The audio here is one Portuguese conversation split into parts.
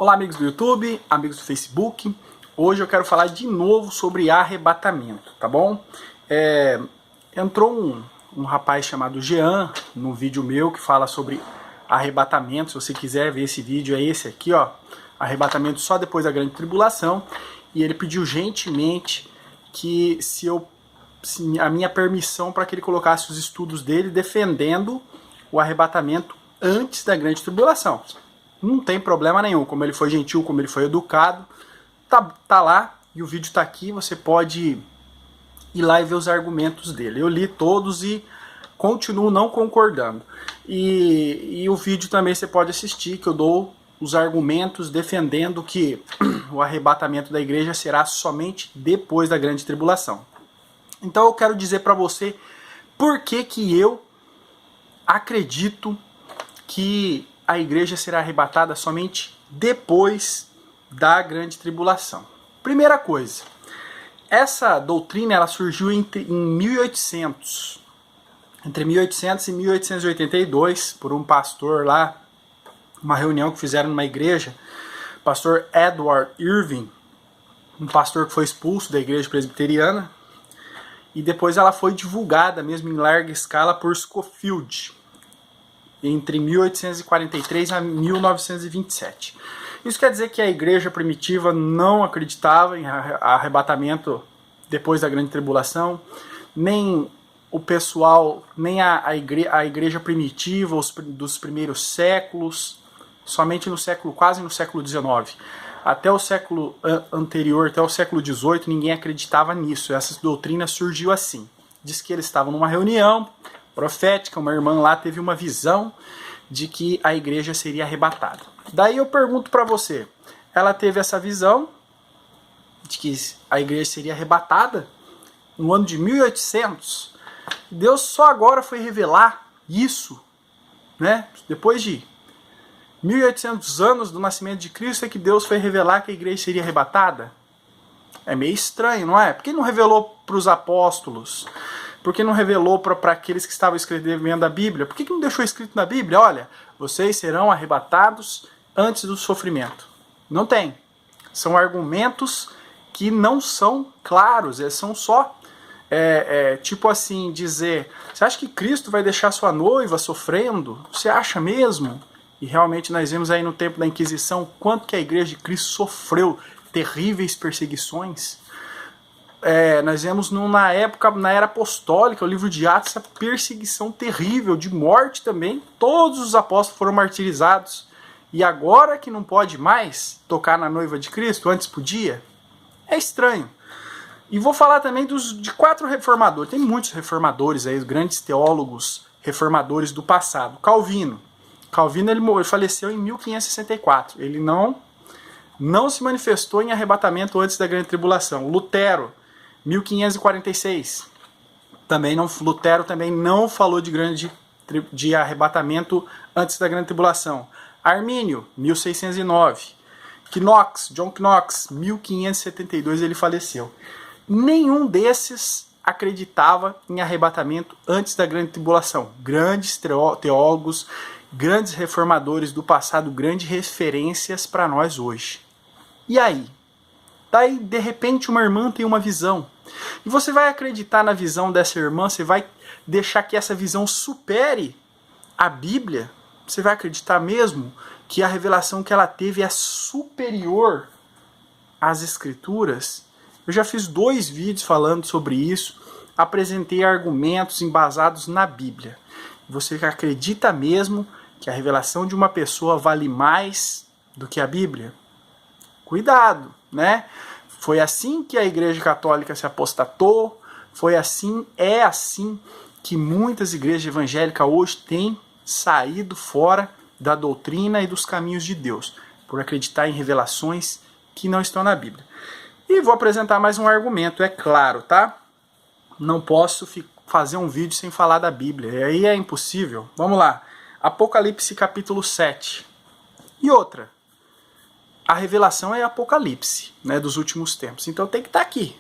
Olá, amigos do YouTube, amigos do Facebook. Hoje eu quero falar de novo sobre arrebatamento, tá bom? Entrou um rapaz chamado Jean no vídeo meu que fala sobre arrebatamento. Se você quiser ver esse vídeo, é esse aqui, ó. Arrebatamento só depois da grande tribulação. E ele pediu gentilmente que a minha permissão para que ele colocasse os estudos dele defendendo o arrebatamento antes da grande tribulação. Não tem problema nenhum, como ele foi gentil, como ele foi educado, tá lá e o vídeo tá aqui, você pode ir lá e ver os argumentos dele. Eu li todos e continuo não concordando. E o vídeo também você pode assistir, que eu dou os argumentos defendendo que o arrebatamento da igreja será somente depois da grande tribulação. Então eu quero dizer para você por que eu acredito que a igreja será arrebatada somente depois da grande tribulação. Primeira coisa, essa doutrina ela surgiu entre 1800 e 1882, por um pastor lá, uma reunião que fizeram numa igreja, pastor Edward Irving, um pastor que foi expulso da igreja presbiteriana, e depois ela foi divulgada mesmo em larga escala por Scofield, entre 1843 a 1927. Isso quer dizer que a igreja primitiva não acreditava em arrebatamento depois da grande tribulação, nem o pessoal, nem a igreja primitiva dos primeiros séculos, somente no século, quase no século XIX. Até o século anterior, até o século XVIII, ninguém acreditava nisso. Essa doutrina surgiu assim. Diz que eles estavam numa reunião profética, uma irmã lá teve uma visão de que a igreja seria arrebatada. Daí eu pergunto para você, ela teve essa visão de que a igreja seria arrebatada no ano de 1800. Deus só agora foi revelar isso, né? Depois de 1800 anos do nascimento de Cristo é que Deus foi revelar que a igreja seria arrebatada? É meio estranho, não é? Por que não revelou para os apóstolos? Por que não revelou para aqueles que estavam escrevendo a Bíblia? Por que não deixou escrito na Bíblia? Olha, vocês serão arrebatados antes do sofrimento. Não tem. São argumentos que não são claros. Eles são só, tipo assim, dizer... Você acha que Cristo vai deixar sua noiva sofrendo? Você acha mesmo? E realmente nós vemos aí no tempo da Inquisição quanto que a igreja de Cristo sofreu terríveis perseguições. Nós vemos na época, na era apostólica, o livro de Atos, essa perseguição terrível, de morte também. Todos os apóstolos foram martirizados. E agora que não pode mais tocar na noiva de Cristo, antes podia? É estranho. E vou falar também de 4 reformadores. Tem muitos reformadores aí, grandes teólogos reformadores do passado. Calvino ele faleceu em 1564. Ele não se manifestou em arrebatamento antes da grande tribulação. Lutero, 1546. Lutero também não falou de arrebatamento antes da grande tribulação. Armínio, 1609. John Knox, 1572 ele faleceu. Nenhum desses acreditava em arrebatamento antes da grande tribulação. Grandes teólogos, grandes reformadores do passado, grandes referências para nós hoje. E aí? Daí, de repente, uma irmã tem uma visão. E você vai acreditar na visão dessa irmã? Você vai deixar que essa visão supere a Bíblia? Você vai acreditar mesmo que a revelação que ela teve é superior às Escrituras? Eu já fiz 2 vídeos falando sobre isso, apresentei argumentos embasados na Bíblia. Você acredita mesmo que a revelação de uma pessoa vale mais do que a Bíblia? Cuidado, né? Foi assim que a Igreja Católica se apostatou, é assim que muitas igrejas evangélicas hoje têm saído fora da doutrina e dos caminhos de Deus, por acreditar em revelações que não estão na Bíblia. E vou apresentar mais um argumento, é claro, tá? Não posso fazer um vídeo sem falar da Bíblia, aí é impossível. Vamos lá, Apocalipse capítulo 7. E outra, a revelação é Apocalipse, né, dos últimos tempos. Então tem que estar aqui,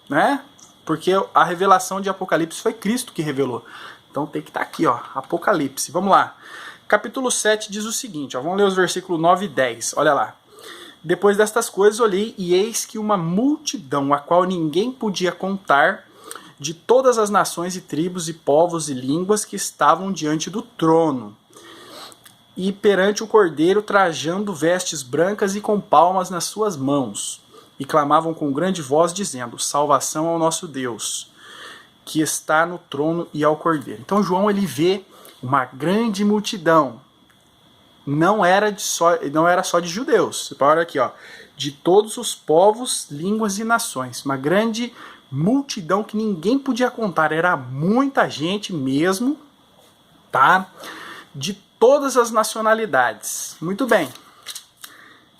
né? Porque a revelação de Apocalipse foi Cristo que revelou. Então tem que estar aqui, ó, Apocalipse. Vamos lá. Capítulo 7 diz o seguinte, ó, vamos ler os versículos 9 e 10. Olha lá. Depois destas coisas olhei, e eis que uma multidão, a qual ninguém podia contar, de todas as nações e tribos e povos e línguas que estavam diante do trono, e perante o Cordeiro, trajando vestes brancas e com palmas nas suas mãos, e clamavam com grande voz, dizendo: salvação ao nosso Deus, que está no trono, e ao Cordeiro. Então João, ele vê uma grande multidão. Não era só de judeus. Você pode olhar aqui, ó, de todos os povos, línguas e nações. Uma grande multidão que ninguém podia contar. Era muita gente mesmo, tá? De todas as nacionalidades. Muito bem.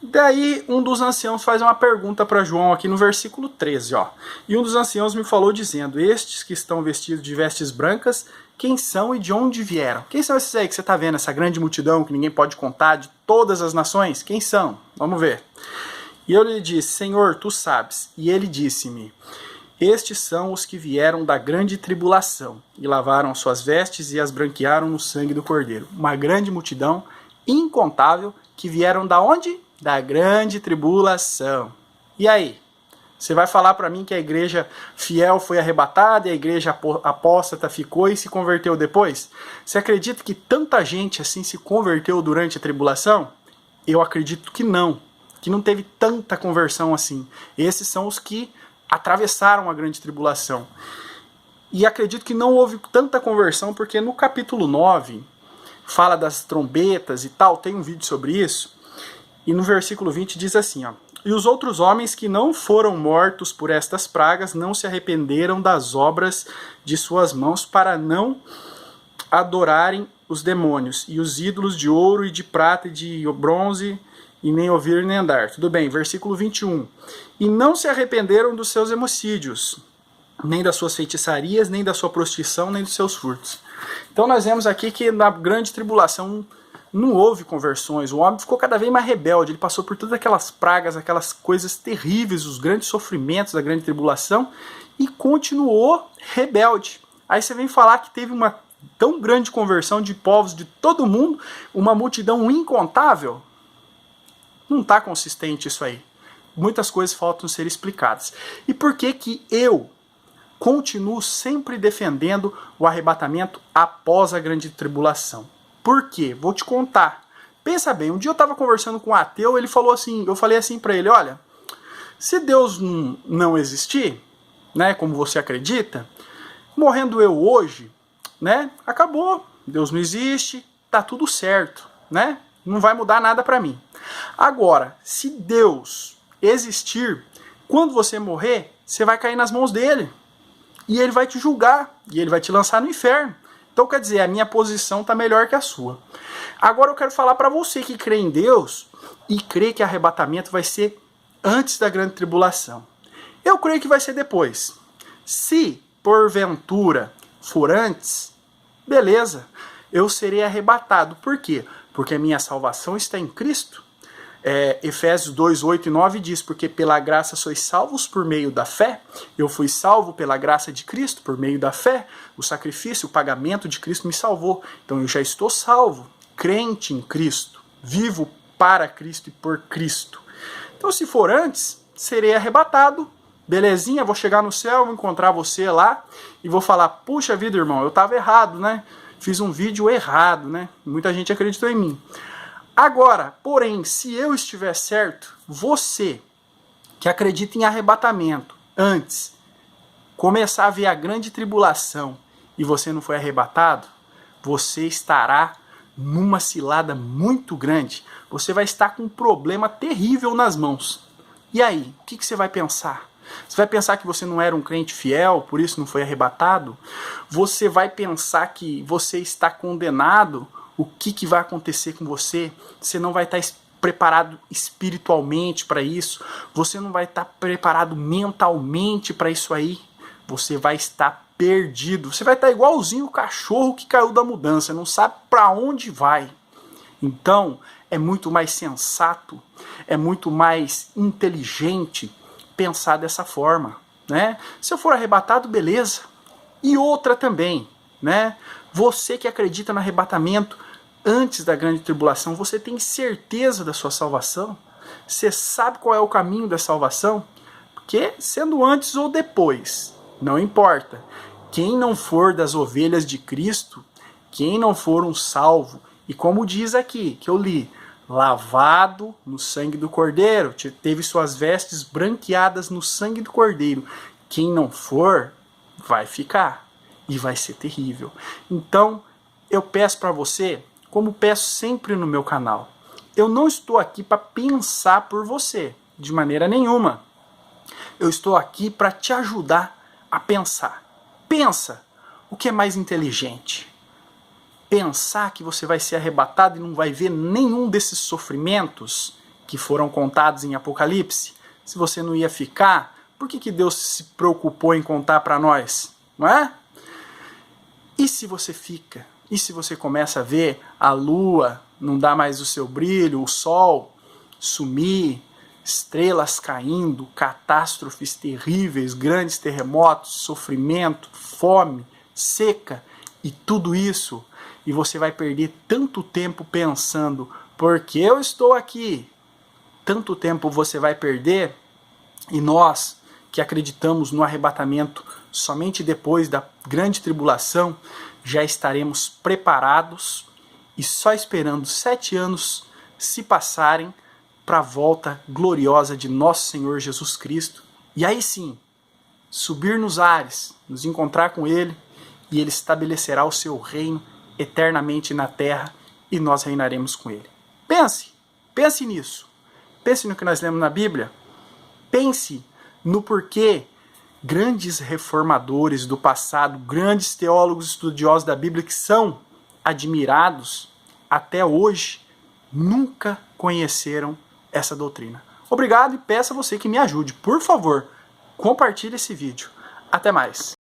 Daí um dos anciãos faz uma pergunta para João aqui no versículo 13, ó. E um dos anciãos me falou dizendo: estes que estão vestidos de vestes brancas, quem são e de onde vieram? Quem são esses aí que você está vendo, essa grande multidão que ninguém pode contar, de todas as nações? Quem são? Vamos ver. E eu lhe disse: Senhor, tu sabes. E ele disse-me: estes são os que vieram da grande tribulação, e lavaram suas vestes e as branquearam no sangue do Cordeiro. Uma grande multidão, incontável, que vieram da onde? Da grande tribulação. E aí? Você vai falar para mim que a igreja fiel foi arrebatada e a igreja apóstata ficou e se converteu depois? Você acredita que tanta gente assim se converteu durante a tribulação? Eu acredito que não teve tanta conversão assim. Esses são os que atravessaram a grande tribulação. E acredito que não houve tanta conversão porque no capítulo 9 fala das trombetas e tal, tem um vídeo sobre isso. E no versículo 20 diz assim, ó: e os outros homens que não foram mortos por estas pragas não se arrependeram das obras de suas mãos para não adorarem os demônios e os ídolos de ouro e de prata e de bronze e nem ouvir nem andar. Tudo bem, versículo 21. E não se arrependeram dos seus homicídios, nem das suas feitiçarias, nem da sua prostituição, nem dos seus furtos. Então nós vemos aqui que na grande tribulação não houve conversões, o homem ficou cada vez mais rebelde, ele passou por todas aquelas pragas, aquelas coisas terríveis, os grandes sofrimentos da grande tribulação, e continuou rebelde. Aí você vem falar que teve uma tão grande conversão de povos de todo mundo, uma multidão incontável? Não está consistente isso aí. Muitas coisas faltam ser explicadas. E por que que eu continuo sempre defendendo o arrebatamento após a grande tribulação? Por quê? Vou te contar. Pensa bem, um dia eu estava conversando com um ateu, ele falou assim, eu falei assim para ele: olha, se Deus não existir, né, como você acredita, morrendo eu hoje, né, acabou. Deus não existe, tá tudo certo, né? Não vai mudar nada para mim. Agora, se Deus existir, quando você morrer, você vai cair nas mãos dele. E ele vai te julgar, e ele vai te lançar no inferno. Então, quer dizer, a minha posição está melhor que a sua. Agora eu quero falar para você que crê em Deus e crê que arrebatamento vai ser antes da grande tribulação. Eu creio que vai ser depois. Se, porventura, for antes, beleza, eu serei arrebatado. Por quê? Porque a minha salvação está em Cristo. Efésios 2, 8 e 9 diz: porque pela graça sois salvos por meio da fé. Eu fui salvo pela graça de Cristo por meio da fé. O sacrifício, o pagamento de Cristo me salvou. Então eu já estou salvo, crente em Cristo, vivo para Cristo e por Cristo. Então se for antes, serei arrebatado. Belezinha, vou chegar no céu, vou encontrar você lá e vou falar: puxa vida, irmão, eu estava errado, né? Fiz um vídeo errado, né? Muita gente acreditou em mim. Agora, porém, se eu estiver certo, você que acredita em arrebatamento antes, começar a ver a grande tribulação e você não foi arrebatado, você estará numa cilada muito grande. Você vai estar com um problema terrível nas mãos. E aí, o que você vai pensar? Você vai pensar que você não era um crente fiel, por isso não foi arrebatado? Você vai pensar que você está condenado? O que vai acontecer com você? Você não vai estar preparado espiritualmente para isso. Você não vai estar preparado mentalmente para isso aí. Você vai estar perdido. Você vai estar igualzinho o cachorro que caiu da mudança. Não sabe para onde vai. Então, é muito mais sensato, é muito mais inteligente pensar dessa forma, né? Se eu for arrebatado, beleza. E outra também, né? Você que acredita no arrebatamento antes da grande tribulação, você tem certeza da sua salvação? Você sabe qual é o caminho da salvação? Porque sendo antes ou depois, não importa. Quem não for das ovelhas de Cristo, quem não for um salvo, e como diz aqui, que eu li, lavado no sangue do Cordeiro, teve suas vestes branqueadas no sangue do Cordeiro. Quem não for, vai ficar. E vai ser terrível. Então, eu peço para você, como peço sempre no meu canal, eu não estou aqui para pensar por você, de maneira nenhuma. Eu estou aqui para te ajudar a pensar. Pensa, o que é mais inteligente? Pensar que você vai ser arrebatado e não vai ver nenhum desses sofrimentos que foram contados em Apocalipse? Se você não ia ficar, por que Deus se preocupou em contar para nós? Não é? E se você fica? E se você começa a ver a lua não dá mais o seu brilho, o sol sumir, estrelas caindo, catástrofes terríveis, grandes terremotos, sofrimento, fome, seca e tudo isso, e você vai perder tanto tempo pensando, porque eu estou aqui? Tanto tempo você vai perder, e nós que acreditamos no arrebatamento somente depois da grande tribulação, já estaremos preparados e só esperando 7 anos se passarem para a volta gloriosa de nosso Senhor Jesus Cristo. E aí sim, subir nos ares, nos encontrar com Ele, e Ele estabelecerá o seu reino eternamente na terra, e nós reinaremos com Ele. Pense nisso. Pense no que nós lemos na Bíblia. Pense no porquê grandes reformadores do passado, grandes teólogos estudiosos da Bíblia que são admirados até hoje, nunca conheceram essa doutrina. Obrigado e peço a você que me ajude. Por favor, compartilhe esse vídeo. Até mais.